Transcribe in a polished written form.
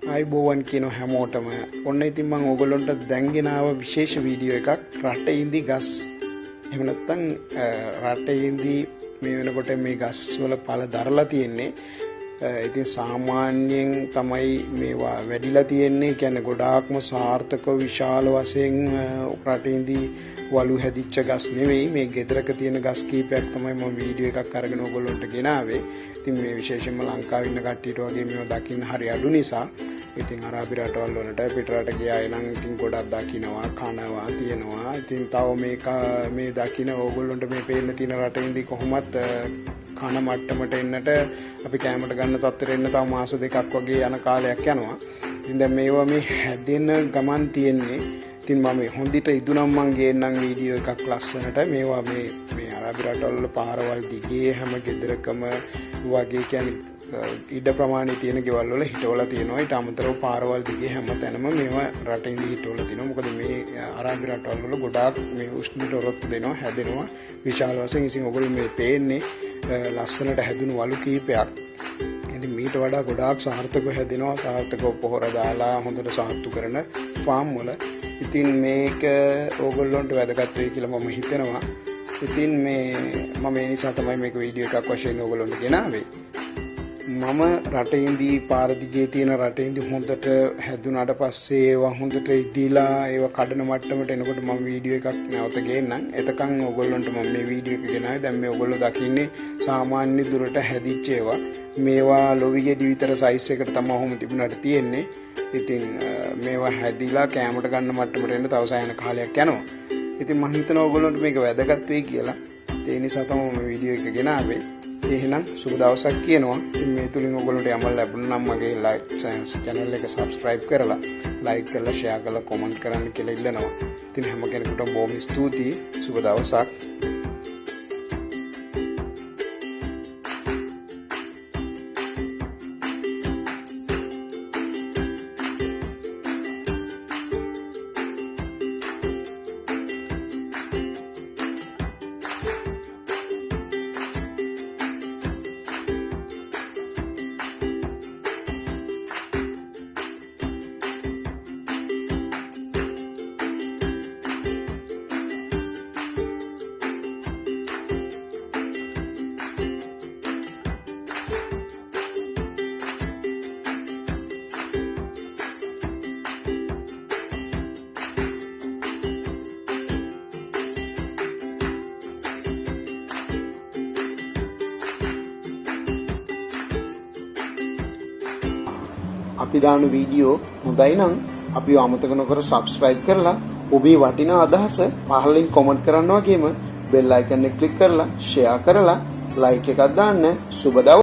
අයිබෝවන් කියන හැමෝටම ඔන්න ඉතින් මම ඕගොල්ලන්ට දැන් ගෙනාව විශේෂ වීඩියෝ එකක් රටේ ඉඳි ගස්. එහෙම නැත්නම් රටේ ඉඳි මේ වෙනකොට මේ ගස් වල පළ දරලා තියෙන්නේ. ඉතින් සාමාන්‍යයෙන් තමයි මේවා වැඩිලා තියෙන්නේ. කියන්නේ ගොඩාක්ම සාර්ථකව විශාල වශයෙන් රටේ ඉඳි වලු හැදිච්ච ගස් නෙවෙයි. මේ ගෙදරක තියෙන ගස් කීපයක් තමයි මම වීඩියෝ එකක් අරගෙන ඕගොල්ලන්ට ගෙනාවේ. ඉතින් මේ විශේෂයෙන්ම ලංකාවේ ඉන්න කට්ටියට වගේ මේවා දකින්න හරි අඩු නිසා ඉතින් අරාබි රටවල් වලට පිටරට ගියාය නම් ඉතින් ගොඩක් දකින්නවා කනවා තියෙනවා. ඉතින් තව මේ දකින්න ඕගොල්ලන්ට මේ පේන්න තියෙන රටේ ඉඳි කොහොමත් කන මට්ටමට එන්නට අපි කැමරට ගන්න තත්ත්වෙට එන්න තව මාස දෙකක් වගේ යන කාලයක් යනවා. ඉතින් දැන් මේවා මේ හැදෙන ගමන් තියෙන්නේ. ඉතින් මම හොඳට ඉදුණම් මං ගේන්නම් වීඩියෝ එකක් ලස්සනට. මේවා මේ අරාබි රටවල් වල පාරවල් දිගේ හැම ගෙදරකම වගේ කියන්නේ ඉඩ ප්‍රමාණය තියෙන ගෙවල් වල හිටවලා තියෙනවා. ඊට අමතරව පාරවල් දිගේ හැම තැනම මේවා රටින් හිටවලා තියෙනවා. මොකද මේ අරාබි රටවල් වල ගොඩාක් මේ උෂ්ණයට ඔරොත්තු දෙනවා, හැදෙනවා විශාල වශයෙන්. ඉතින් ඔයගොල්ලෝ මේ පේන්නේ ලස්සනට හැදුණු වලු කීපයක්. ඉතින් මීට වඩා ගොඩාක් සාර්ථකව හැදෙනවා. සාර්ථකව පොහොර දාලා හොඳට සාත්තු කරන ෆාම් වල. ඉතින් මේක ඕගොල්ලන්ට වැදගත් වෙයි කියලා මම හිතනවා. ඉතින් මම ඒ නිසා තමයි මේක වීඩියෝ එකක් වශයෙන් ඕගොල්ලන්ට ගෙනාවේ. මම රටේ ඉඳි පාර දිගේ තියෙන රටේ ඉඳි හොඳට හැදුනාට පස්සේ ඒවා හොඳට ඉදීලා ඒවා කඩන මට්ටමට එනකොට මම වීඩියෝ එකක් නැවත ගේන්නම්. එතකන් ඕගොල්ලන්ට මම මේ වීඩියෝ එක ගෙනාවේ. දැන් මේ ඕගොල්ලෝ දකින්නේ සාමාන්‍ය දුරට හැදිච්ච ඒවා. මේවා ලොවි ගෙඩි විතර සයිස් එකට තමයි ඔහොම තිබුණාට තියෙන්නේ. ඉතින් මේවා හැදිලා කැමරට ගන්න මට්ටමට එන්න තව සෑහෙන කාලයක් යනවා. ඉතින් මම හිතනවා ඕගොල්ලන්ට මේක වැදගත් වෙයි කියලා. ඒ නිසා තමයි මේ වීඩියෝ එක ගෙනාවේ. එහෙනම් සුබ දවසක් කියනවා. ඉතින් මේ තුලින් ඔයගොල්ලන්ට යමල් ලැබුණා නම් මගේ channel එක subscribe කරලා like කරලා share කරලා comment කරන්න කියලා ඉල්ලනවා. ඉතින් හැම කෙනෙකුටම බොහොම ස්තුතියි. සුබ දවසක්. අපි දාන වීඩියෝ හොඳයි නම් අපිව අමතක නොකර subscribe කරලා ඔබේ වටිනා අදහස පහලින් comment කරන්න වගේම bell icon එක click කරලා share කරලා like එකක් දාන්න. සුබ දවසක්.